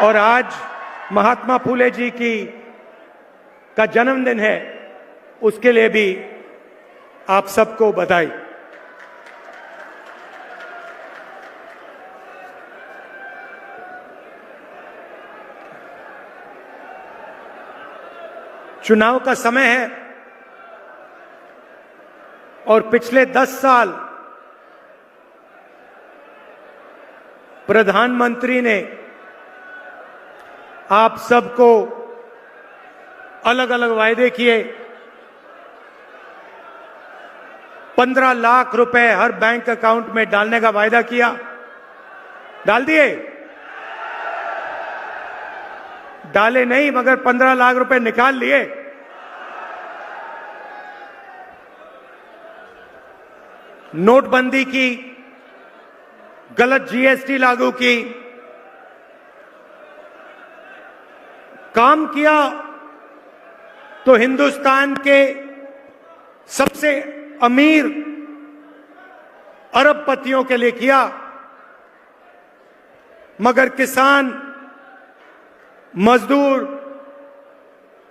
और आज महात्मा फूले जी का जन्मदिन है, उसके लिए भी आप सबको बधाई। चुनाव का समय है और पिछले 10 साल प्रधानमंत्री ने आप सबको अलग अलग वायदे किए। 15 लाख रुपए हर बैंक अकाउंट में डालने का वायदा किया, डाल दिए? डाले नहीं, मगर 15 लाख रुपए निकाल लिए। नोटबंदी की, गलत जीएसटी लागू की, काम किया तो हिंदुस्तान के सबसे अमीर अरबपतियों के लिए किया, मगर किसान, मजदूर,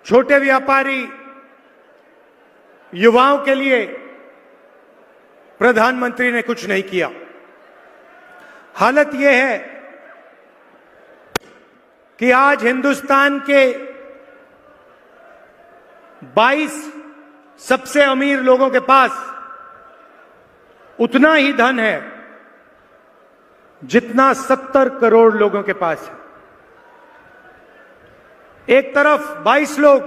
छोटे व्यापारी, युवाओं के लिए प्रधानमंत्री ने कुछ नहीं किया। हालत यह है कि आज हिंदुस्तान के 22 सबसे अमीर लोगों के पास उतना ही धन है जितना 70 करोड़ लोगों के पास है। एक तरफ 22 लोग,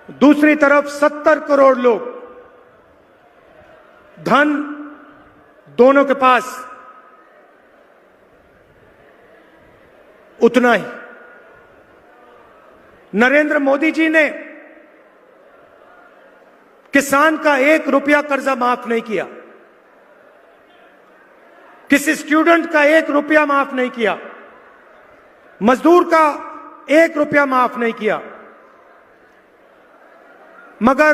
दूसरी तरफ 70 करोड़ लोग, धन दोनों के पास उतना ही। नरेंद्र मोदी जी ने किसान का 1 रुपया कर्जा माफ नहीं किया, किसी स्टूडेंट का 1 रुपया माफ नहीं किया, मजदूर का 1 रुपया माफ नहीं किया, मगर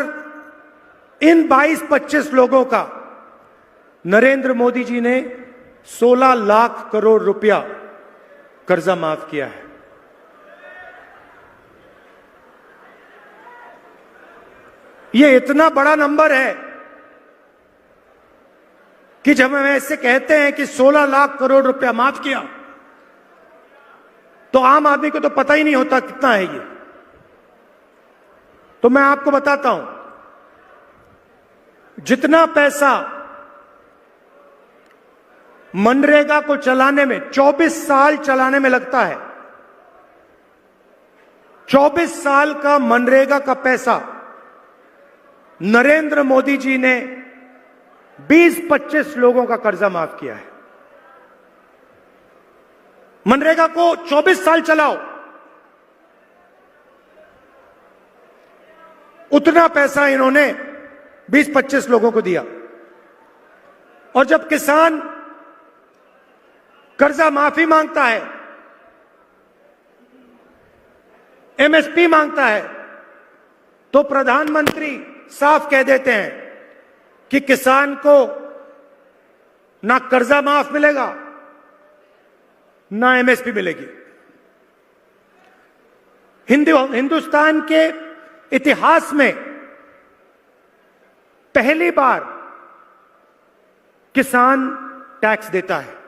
इन 22-25 लोगों का नरेंद्र मोदी जी ने 16 लाख करोड़ रुपया कर्जा माफ किया है। यह इतना बड़ा नंबर है कि जब हम ऐसे कहते हैं कि 16 लाख करोड़ रुपया माफ किया, तो आम आदमी को तो पता ही नहीं होता कितना है ये। तो मैं आपको बताता हूं, जितना पैसा मनरेगा को चलाने में 24 साल चलाने में लगता है, 24 साल का मनरेगा का पैसा नरेंद्र मोदी जी ने 20-25 लोगों का कर्जा माफ किया है। मनरेगा को 24 साल चलाओ, उतना पैसा इन्होंने 20-25 लोगों को दिया। और जब किसान कर्जा माफी मांगता है, एमएसपी मांगता है, तो प्रधानमंत्री साफ कह देते हैं कि किसान को ना कर्जा माफ मिलेगा, ना एमएसपी मिलेगी। हिंदुस्तान के इतिहास में पहली बार किसान टैक्स देता है।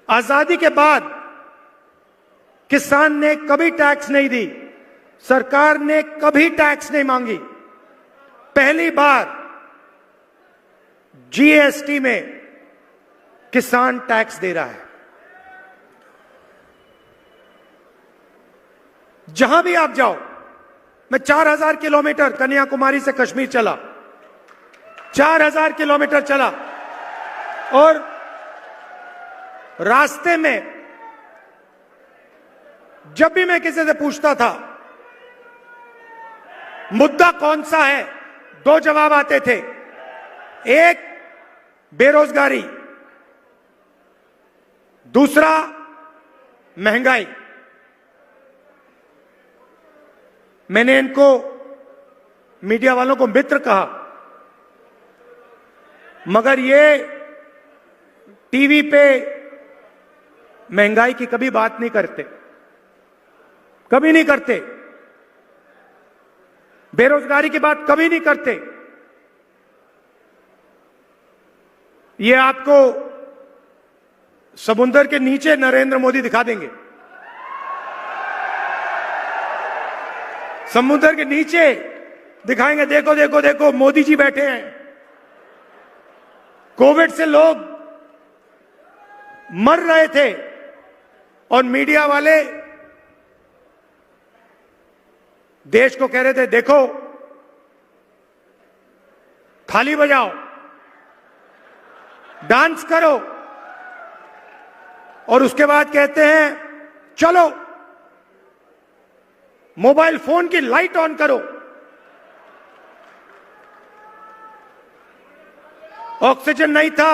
आजादी के बाद किसान ने कभी टैक्स नहीं दी, सरकार ने कभी टैक्स नहीं मांगी। पहली बार जीएसटी में किसान टैक्स दे रहा है। जहां भी आप जाओ, मैं 4000 किलोमीटर कन्याकुमारी से कश्मीर चला, 4000 किलोमीटर चला, और रास्ते में जब भी मैं किसी से पूछता था मुद्दा कौन सा है, 2 जवाब आते थे। एक, बेरोजगारी, दूसरा महंगाई। मैंने इनको, मीडिया वालों को मित्र कहा, मगर ये टीवी पे महंगाई की कभी बात नहीं करते, कभी नहीं करते। बेरोजगारी की बात कभी नहीं करते। ये आपको समुद्र के नीचे नरेंद्र मोदी दिखा देंगे। समुद्र के नीचे दिखाएंगे, देखो देखो देखो मोदी जी बैठे हैं। कोविड से लोग मर रहे थे और मीडिया वाले देश को कह रहे थे, देखो थाली बजाओ, डांस करो, और उसके बाद कहते हैं चलो मोबाइल फोन की लाइट ऑन करो। ऑक्सीजन नहीं था,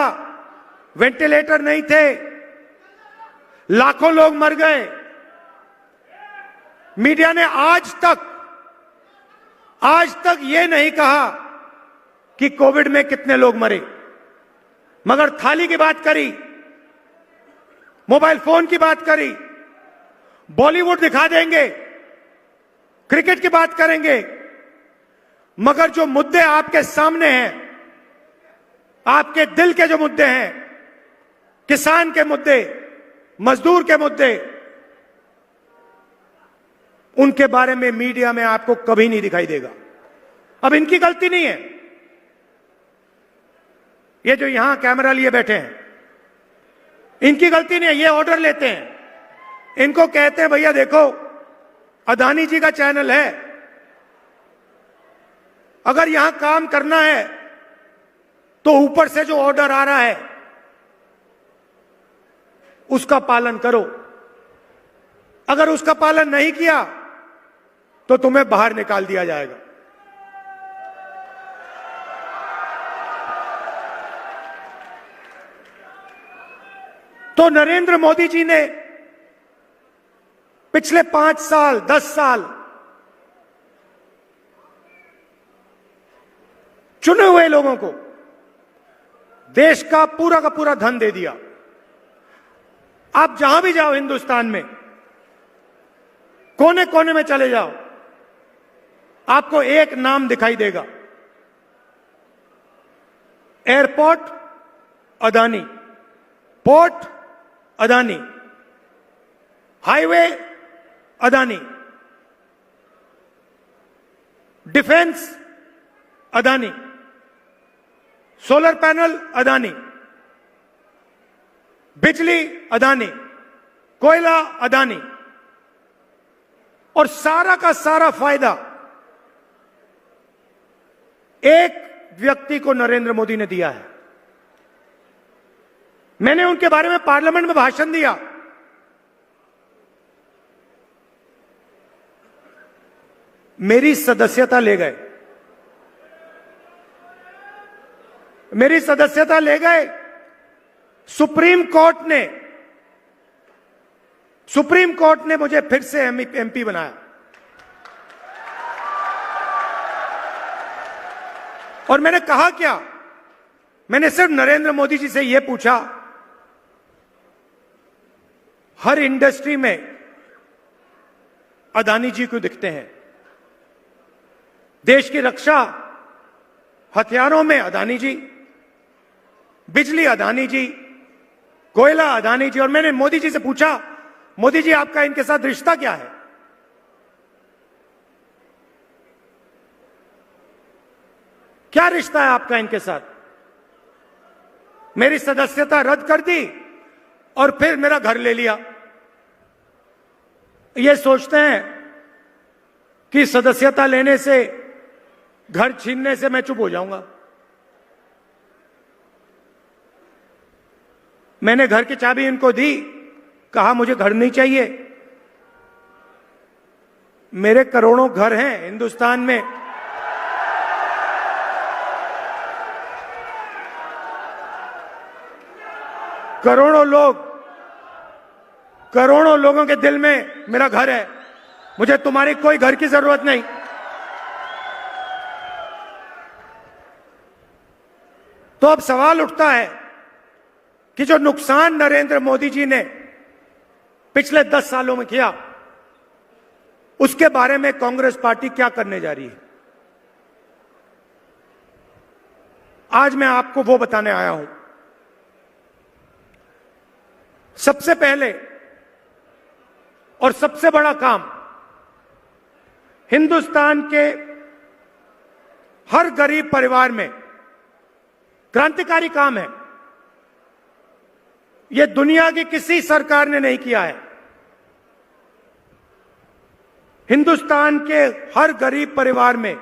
वेंटिलेटर नहीं थे, लाखों लोग मर गए। मीडिया ने आज तक ये नहीं कहा कि कोविड में कितने लोग मरे, मगर थाली की बात करी, मोबाइल फोन की बात करी, बॉलीवुड दिखा देंगे, क्रिकेट की बात करेंगे, मगर जो मुद्दे आपके सामने हैं, आपके दिल के जो मुद्दे हैं, किसान के मुद्दे, मजदूर के मुद्दे, उनके बारे में मीडिया में आपको कभी नहीं दिखाई देगा। अब इनकी गलती नहीं है, ये जो यहां कैमरा लिए बैठे हैं, इनकी गलती नहीं है। ये ऑर्डर लेते हैं, इनको कहते हैं भैया देखो अदानी जी का चैनल है, अगर यहां काम करना है तो ऊपर से जो ऑर्डर आ रहा है उसका पालन करो, अगर उसका पालन नहीं किया तो तुम्हें बाहर निकाल दिया जाएगा। तो नरेंद्र मोदी जी ने पिछले 5 साल 10 साल चुने हुए लोगों को देश का पूरा धन दे दिया। आप जहां भी जाओ हिंदुस्तान में, कोने कोने में चले जाओ, आपको एक नाम दिखाई देगा, airport Adani, port Adani, highway Adani, defence Adani, solar panel Adani, बिजली अदानी, कोयला अदानी, और सारा का सारा फायदा एक व्यक्ति को नरेंद्र मोदी ने दिया है। मैंने उनके बारे में पार्लियामेंट में भाषण दिया। मेरी सदस्यता ले गए, मेरी सदस्यता ले गए। सुप्रीम कोर्ट ने मुझे फिर से एमपी बनाया, और मैंने कहा क्या, मैंने सिर्फ नरेंद्र मोदी जी से यह पूछा, हर इंडस्ट्री में अदानी जी को दिखते हैं, देश की रक्षा हथियारों में अदानी जी, बिजली अदानी जी, कोयला अदानी जी। और मैंने मोदी जी से पूछा, मोदी जी आपका इनके साथ रिश्ता क्या है? क्या रिश्ता है आपका इनके साथ? मेरी सदस्यता रद्द कर दी और फिर मेरा घर ले लिया। ये सोचते हैं कि सदस्यता लेने से, घर छीनने से मैं चुप हो जाऊंगा। मैंने घर की चाबी इनको दी, कहा मुझे घर नहीं चाहिए। मेरे करोड़ों घर हैं हिंदुस्तान में, करोड़ों लोगों के दिल में मेरा घर है। मुझे तुम्हारी कोई घर की जरूरत नहीं। तो अब सवाल उठता है कि जो नुकसान नरेंद्र मोदी जी ने पिछले 10 सालों में किया, उसके बारे में कांग्रेस पार्टी क्या करने जा रही है, आज मैं आपको वो बताने आया हूं। सबसे पहले और सबसे बड़ा काम हिंदुस्तान के हर गरीब परिवार में क्रांतिकारी काम है। यह दुनिया की किसी सरकार ने नहीं किया है। हिंदुस्तान के हर गरीब परिवार में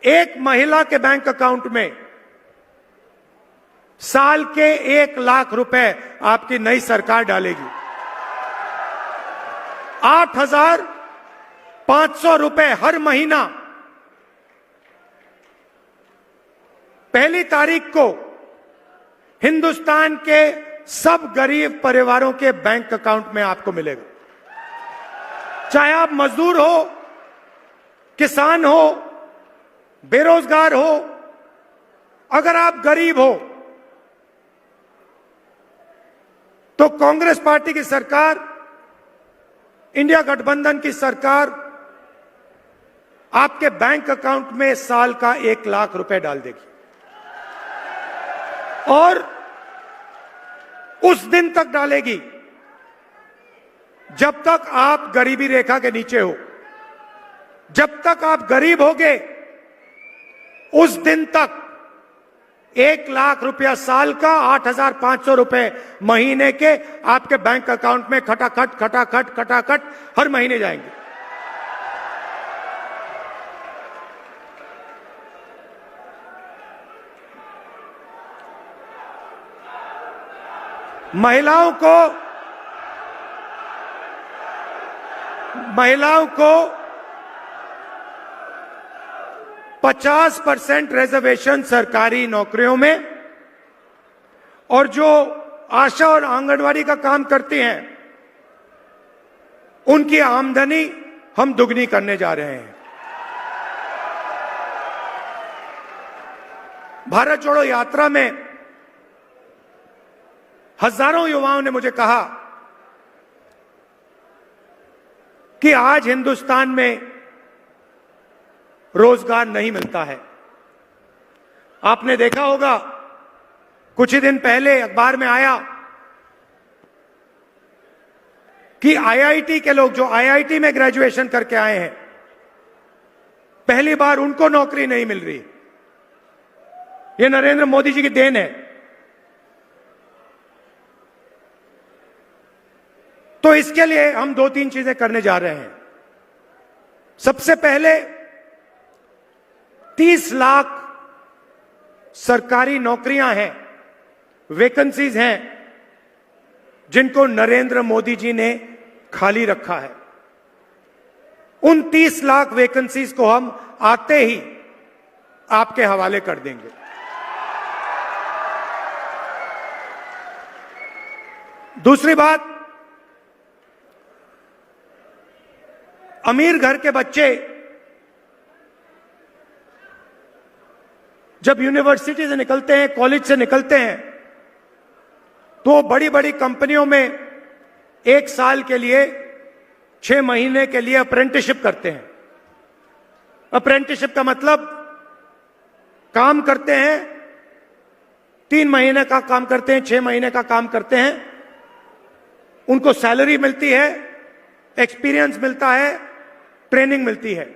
एक महिला के बैंक अकाउंट में साल के 1 लाख रुपए आपकी नई सरकार डालेगी। 8,500 रुपए हर महीना। पहली तारीख को हिंदुस्तान के सब गरीब परिवारों के बैंक अकाउंट में आपको मिलेगा। चाहे आप मजदूर हो, किसान हो, बेरोजगार हो, अगर आप गरीब हो तो कांग्रेस पार्टी की सरकार, इंडिया गठबंधन की सरकार आपके बैंक अकाउंट में साल का 1 लाख रुपए डाल देगी। और उस दिन तक डालेगी जब तक आप गरीबी रेखा के नीचे हो। जब तक आप गरीब होगे उस दिन तक 1 लाख रुपया साल का, 8,500 रुपए महीने के आपके बैंक अकाउंट में खटाखट खटाखट खटाखट हर महीने जाएंगे। महिलाओं को 50% रिजर्वेशन सरकारी नौकरियों में, और जो आशा और आंगनवाड़ी का काम करती हैं उनकी आमदनी हम दुगनी करने जा रहे हैं। भारत जोड़ो यात्रा में हजारों युवाओं ने मुझे कहा कि आज हिंदुस्तान में रोजगार नहीं मिलता है। आपने देखा होगा, कुछ ही दिन पहले अखबार में आया कि आईआईटी के लोग जो आईआईटी में ग्रेजुएशन करके आए हैं, पहली बार उनको नौकरी नहीं मिल रही। यह नरेंद्र मोदी जी की देन है। तो इसके लिए हम 2-3 चीजें करने जा रहे हैं। सबसे पहले 30 लाख सरकारी नौकरियां हैं, वैकेंसीज हैं, जिनको नरेंद्र मोदी जी ने खाली रखा है। उन 30 लाख वैकेंसीज को हम आते ही आपके हवाले कर देंगे। दूसरी बात, अमीर घर के बच्चे जब यूनिवर्सिटी से निकलते हैं, कॉलेज से निकलते हैं, तो बड़ी बड़ी कंपनियों में 1 साल के लिए, 6 महीने के लिए अप्रेंटिसशिप करते हैं। अप्रेंटिसशिप का मतलब काम करते हैं, 3 महीने का काम करते हैं, 6 महीने का काम करते हैं, उनको सैलरी मिलती है, एक्सपीरियंस मिलता है, ट्रेनिंग मिलती है।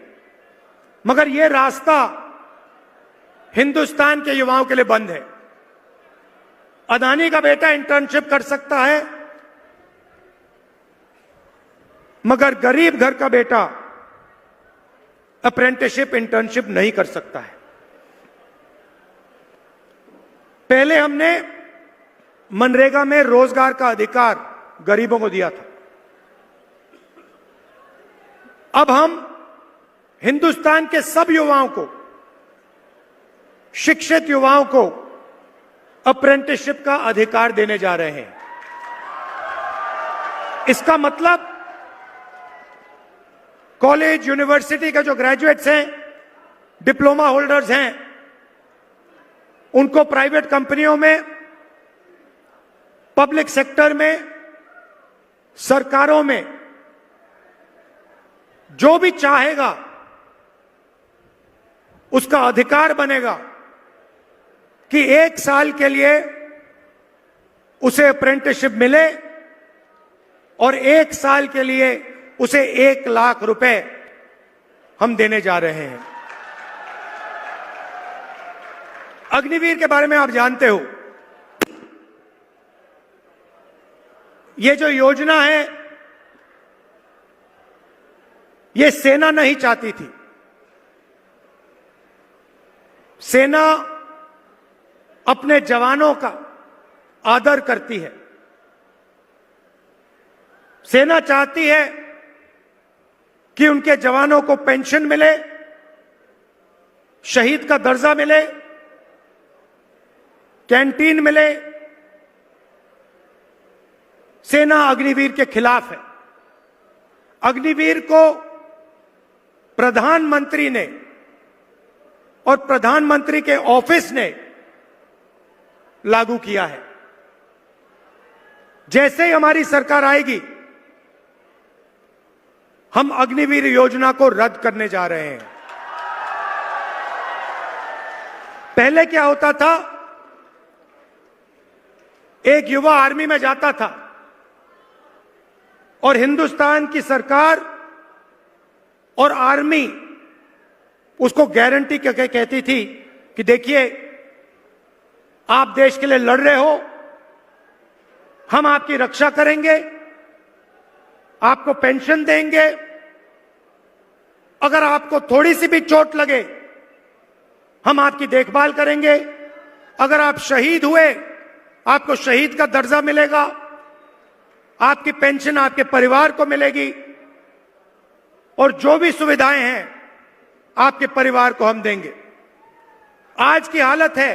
मगर यह रास्ता हिंदुस्तान के युवाओं के लिए बंद है। अदानी का बेटा इंटर्नशिप कर सकता है, मगर गरीब घर का बेटा अप्रेंटिसशिप, इंटर्नशिप नहीं कर सकता है। पहले हमने मनरेगा में रोजगार का अधिकार गरीबों को दिया था। अब हम हिंदुस्तान के सब युवाओं को, शिक्षित युवाओं को अप्रेंटिसशिप का अधिकार देने जा रहे हैं। इसका मतलब कॉलेज, यूनिवर्सिटी के जो ग्रेजुएट्स हैं, डिप्लोमा होल्डर्स हैं, उनको प्राइवेट कंपनियों में पब्लिक सेक्टर में, सरकारों में जो भी चाहेगा उसका अधिकार बनेगा कि 1 साल के लिए उसे अप्रेंटिसशिप मिले और 1 साल के लिए उसे 1 लाख रुपए हम देने जा रहे हैं। अग्निवीर के बारे में आप जानते हो, ये जो योजना है ये सेना नहीं चाहती थी। सेना अपने जवानों का आदर करती है। सेना चाहती है कि उनके जवानों को पेंशन मिले, शहीद का दर्जा मिले, कैंटीन मिले। सेना अग्निवीर के खिलाफ है। अग्निवीर को प्रधानमंत्री ने और प्रधानमंत्री के ऑफिस ने लागू किया है। जैसे ही हमारी सरकार आएगी, हम अग्निवीर योजना को रद्द करने जा रहे हैं। पहले क्या होता था, एक युवा आर्मी में जाता था और हिंदुस्तान की सरकार और आर्मी उसको गारंटी करके कहती थी कि देखिए, आप देश के लिए लड़ रहे हो, हम आपकी रक्षा करेंगे, आपको पेंशन देंगे, अगर आपको थोड़ी सी भी चोट लगे हम आपकी देखभाल करेंगे, अगर आप शहीद हुए आपको शहीद का दर्जा मिलेगा, आपकी पेंशन आपके परिवार को मिलेगी और जो भी सुविधाएं हैं आपके परिवार को हम देंगे। आज की हालत है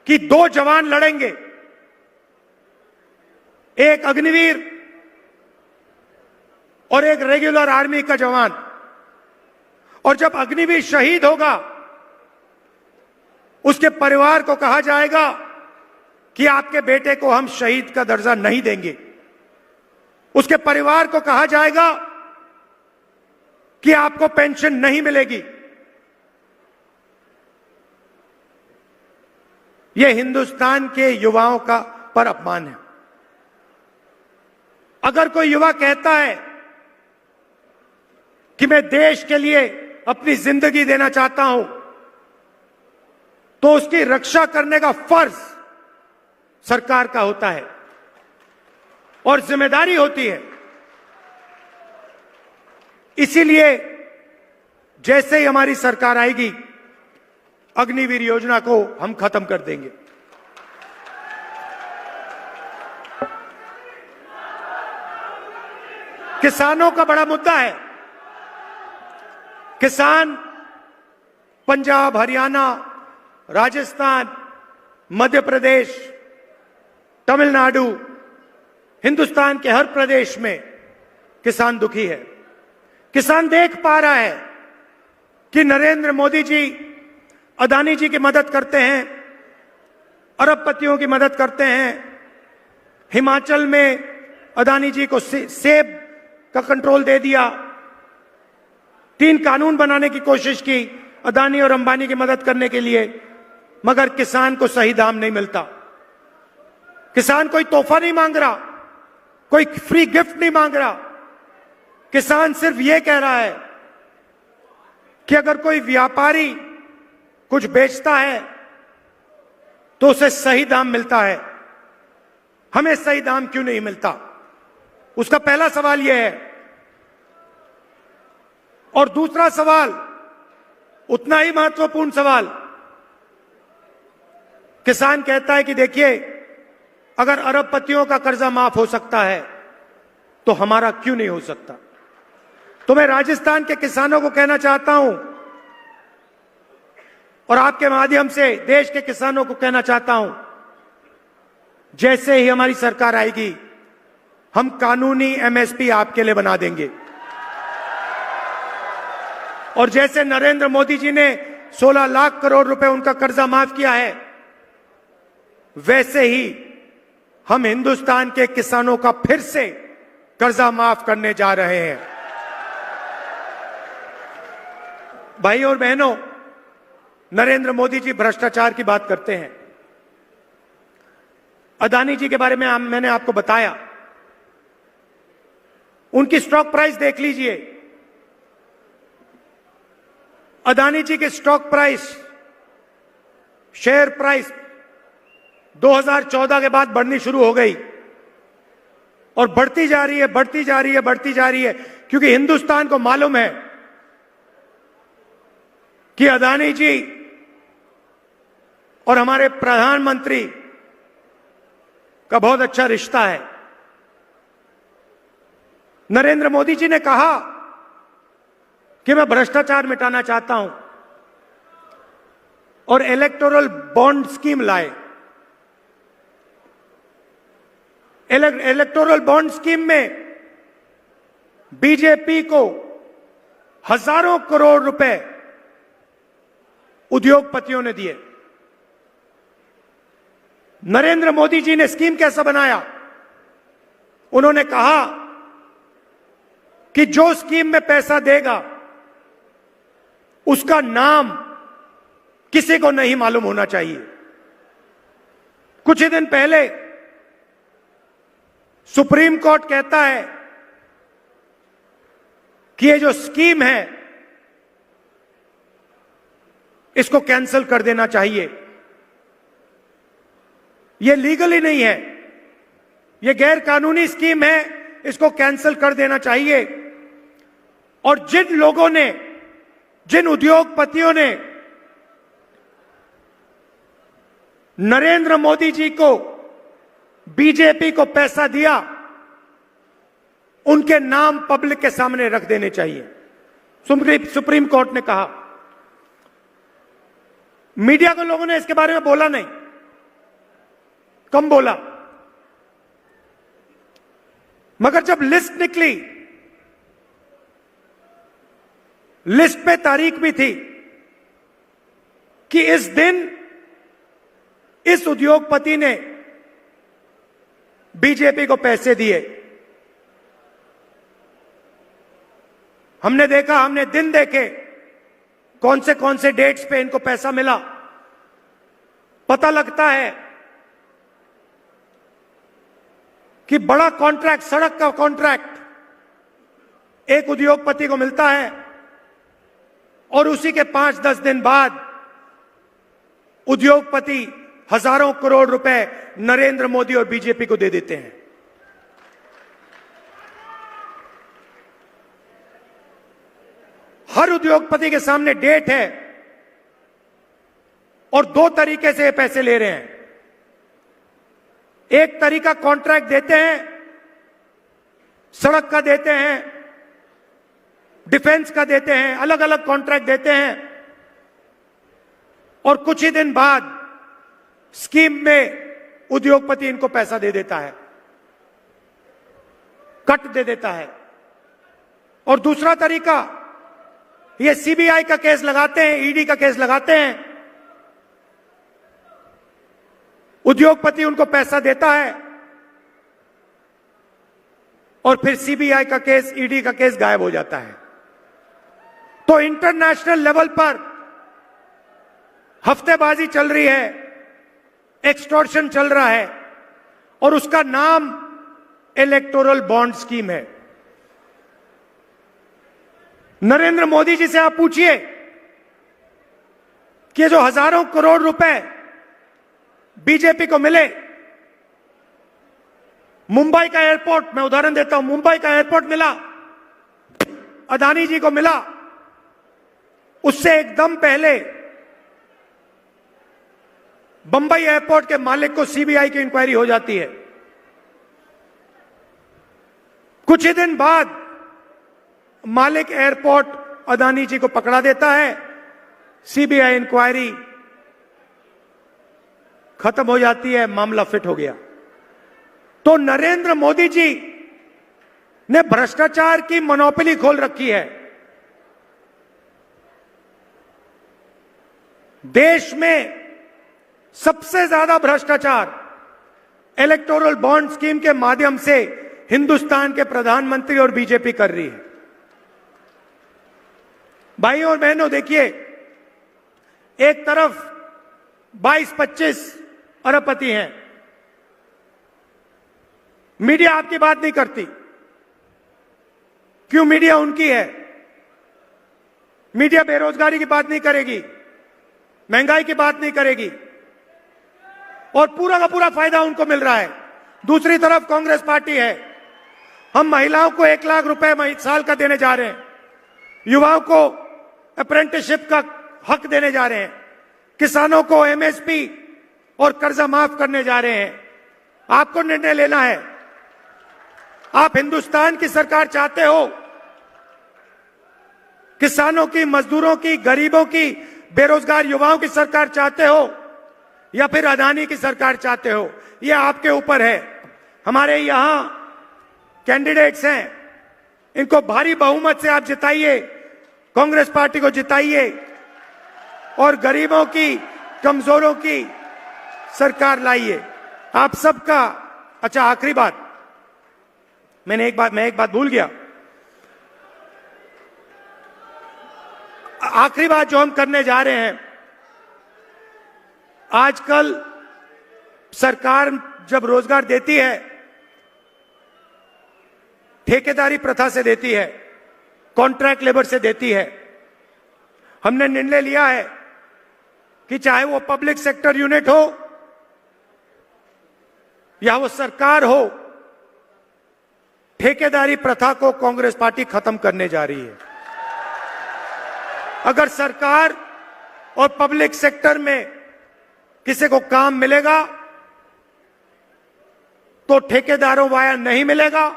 कि 2 जवान लड़ेंगे, एक अग्निवीर और एक रेगुलर आर्मी का जवान, और जब अग्निवीर शहीद होगा उसके परिवार को कहा जाएगा कि आपके बेटे को हम शहीद का दर्जा नहीं देंगे। उसके परिवार को कहा जाएगा कि आपको पेंशन नहीं मिलेगी। यह हिंदुस्तान के युवाओं का पर अपमान है। अगर कोई युवा कहता है कि मैं देश के लिए अपनी जिंदगी देना चाहता हूं, तो उसकी रक्षा करने का फर्ज सरकार का होता है और जिम्मेदारी होती है। इसीलिए जैसे ही हमारी सरकार आएगी, अग्निवीर योजना को हम खत्म कर देंगे। किसानों का बड़ा मुद्दा है। किसान पंजाब, हरियाणा, राजस्थान, मध्य प्रदेश, तमिलनाडु, हिंदुस्तान के हर प्रदेश में किसान दुखी है। किसान देख पा रहा है कि नरेंद्र मोदी जी अदानी जी की मदद करते हैं, अरबपतियों की मदद करते हैं। हिमाचल में अदानी जी को सेब का कंट्रोल दे दिया। 3 कानून बनाने की कोशिश की अदानी और अंबानी की मदद करने के लिए, मगर किसान को सही दाम नहीं मिलता। किसान कोई तोहफा नहीं मांग रहा, कोई फ्री गिफ्ट नहीं मांग रहा। किसान सिर्फ यह कह रहा है कि अगर कोई व्यापारी कुछ बेचता है तो उसे सही दाम मिलता है, हमें सही दाम क्यों नहीं मिलता? उसका पहला सवाल यह है। और दूसरा सवाल, उतना ही महत्वपूर्ण सवाल, किसान कहता है कि देखिए, अगर अरबपतियों का कर्जा माफ हो सकता है तो हमारा क्यों नहीं हो सकता? तो मैं राजस्थान के किसानों को कहना चाहता हूं और आपके माध्यम से देश के किसानों को कहना चाहता हूं, जैसे ही हमारी सरकार आएगी, हम कानूनी एमएसपी आपके लिए बना देंगे। और जैसे नरेंद्र मोदी जी ने 16 लाख करोड़ रुपए उनका कर्जा माफ किया है, वैसे ही हम हिंदुस्तान के किसानों का फिर से कर्जा माफ करने जा रहे हैं। भाई और बहनों, नरेंद्र मोदी जी भ्रष्टाचार की बात करते हैं। अदानी जी के बारे में मैंने आपको बताया। उनकी स्टॉक प्राइस देख लीजिए। अदानी जी के स्टॉक प्राइस, शेयर प्राइस 2014 के बाद बढ़नी शुरू हो गई और बढ़ती जा रही है, बढ़ती जा रही है, बढ़ती जा रही है, क्योंकि हिंदुस्तान को मालूम है कि अदानी जी और हमारे प्रधानमंत्री का बहुत अच्छा रिश्ता है। नरेंद्र मोदी जी ने कहा कि मैं भ्रष्टाचार मिटाना चाहता हूं और इलेक्टोरल बॉन्ड स्कीम लाए। इलेक्टोरल बॉन्ड स्कीम में बीजेपी को हजारों करोड़ रुपए उद्योगपतियों ने दिए। नरेंद्र मोदी जी ने स्कीम कैसा बनाया? उन्होंने कहा कि जो स्कीम में पैसा देगा उसका नाम किसी को नहीं मालूम होना चाहिए। कुछ ही दिन पहले सुप्रीम कोर्ट कहता है कि ये जो स्कीम है इसको कैंसिल कर देना चाहिए। ये लीगल ही नहीं है, ये गैर कानूनी स्कीम है, इसको कैंसिल कर देना चाहिए। और जिन लोगों ने, जिन उद्योगपतियों ने नरेंद्र मोदी जी को, बीजेपी को पैसा दिया, उनके नाम पब्लिक के सामने रख देने चाहिए, सुप्रीम कोर्ट ने कहा। मीडिया के लोगों ने इसके बारे में बोला नहीं, कम बोला, मगर जब लिस्ट निकली, लिस्ट पे तारीख भी थी कि इस दिन इस उद्योगपति ने बीजेपी को पैसे दिए। हमने देखा, हमने दिन देखे कौन से डेट्स पे इनको पैसा मिला। पता लगता है कि बड़ा कॉन्ट्रैक्ट, सड़क का कॉन्ट्रैक्ट एक उद्योगपति को मिलता है और उसी के 5-10 दिन बाद उद्योगपति हजारों करोड़ रुपए नरेंद्र मोदी और बीजेपी को दे देते हैं। हर उद्योगपति के सामने डेट है और दो तरीके से ये पैसे ले रहे हैं। एक तरीका कॉन्ट्रैक्ट देते हैं, सड़क का देते हैं, डिफेंस का देते हैं, अलग अलग कॉन्ट्रैक्ट देते हैं और कुछ ही दिन बाद स्कीम में उद्योगपति इनको पैसा दे देता है, कट दे देता है। और दूसरा तरीका, ये सीबीआई का केस लगाते हैं, ईडी का केस लगाते हैं, उद्योगपति उनको पैसा देता है और फिर सीबीआई का केस, ईडी का केस गायब हो जाता है। तो इंटरनेशनल लेवल पर हफ्तेबाजी चल रही है, एक्सटॉर्शन चल रहा है और उसका नाम इलेक्टोरल बॉन्ड स्कीम है। नरेंद्र मोदी जी से आप पूछिए कि जो हजारों करोड़ रुपए बीजेपी को मिले, मुंबई का एयरपोर्ट, मैं उदाहरण देता हूं, मुंबई का एयरपोर्ट मिला, अदानी जी को मिला, उससे एकदम पहले बंबई एयरपोर्ट के मालिक को सीबीआई की इंक्वायरी हो जाती है। कुछ ही दिन बाद मालिक एयरपोर्ट अदानी जी को पकड़ा देता है, सीबीआई इंक्वायरी खत्म हो जाती है, मामला फिट हो गया। तो नरेंद्र मोदी जी ने भ्रष्टाचार की मोनोपोली खोल रखी है। देश में सबसे ज्यादा भ्रष्टाचार इलेक्टोरल बॉन्ड स्कीम के माध्यम से हिंदुस्तान के प्रधानमंत्री और बीजेपी कर रही है। भाइयों और बहनों, देखिए, एक तरफ 22-25 अरबपति हैं, मीडिया आपकी बात नहीं करती। क्यों? मीडिया उनकी है। मीडिया बेरोजगारी की बात नहीं करेगी, महंगाई की बात नहीं करेगी, और पूरा का पूरा फायदा उनको मिल रहा है। दूसरी तरफ कांग्रेस पार्टी है, हम महिलाओं को 1 लाख रुपए साल का देने जा रहे हैं, युवाओं को अप्रेंटिसशिप का हक देने जा रहे हैं, किसानों को एमएसपी और कर्जा माफ करने जा रहे हैं। आपको निर्णय लेना है। आप हिंदुस्तान की सरकार चाहते हो, किसानों की, मजदूरों की, गरीबों की, बेरोजगार युवाओं की सरकार चाहते हो, या फिर अदानी की सरकार चाहते हो? यह आपके ऊपर है। हमारे यहां कैंडिडेट्स हैं, इनको भारी बहुमत से आप जिताइए, कांग्रेस पार्टी को जिताइए और गरीबों की, कमजोरों की सरकार लाइए। आप सबका। अच्छा, आखिरी बात, मैं एक बात भूल गया। आखिरी बात जो हम करने जा रहे हैं, आजकल सरकार जब रोजगार देती है, ठेकेदारी प्रथा से देती है, कॉन्ट्रैक्ट लेबर से देती है। हमने निर्णय लिया है कि चाहे वो पब्लिक सेक्टर यूनिट हो या वो सरकार हो, ठेकेदारी प्रथा को कांग्रेस पार्टी खत्म करने जा रही है। अगर सरकार और पब्लिक सेक्टर में किसी को काम मिलेगा तो ठेकेदारों वाया नहीं मिलेगा,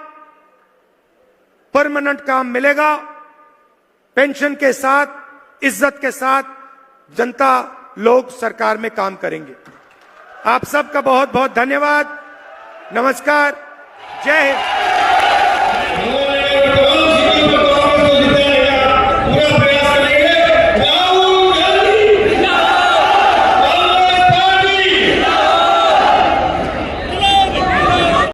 परमानेंट काम मिलेगा, पेंशन के साथ, इज्जत के साथ जनता लोग सरकार में काम करेंगे। आप सबका बहुत बहुत धन्यवाद। नमस्कार। जय हिंद।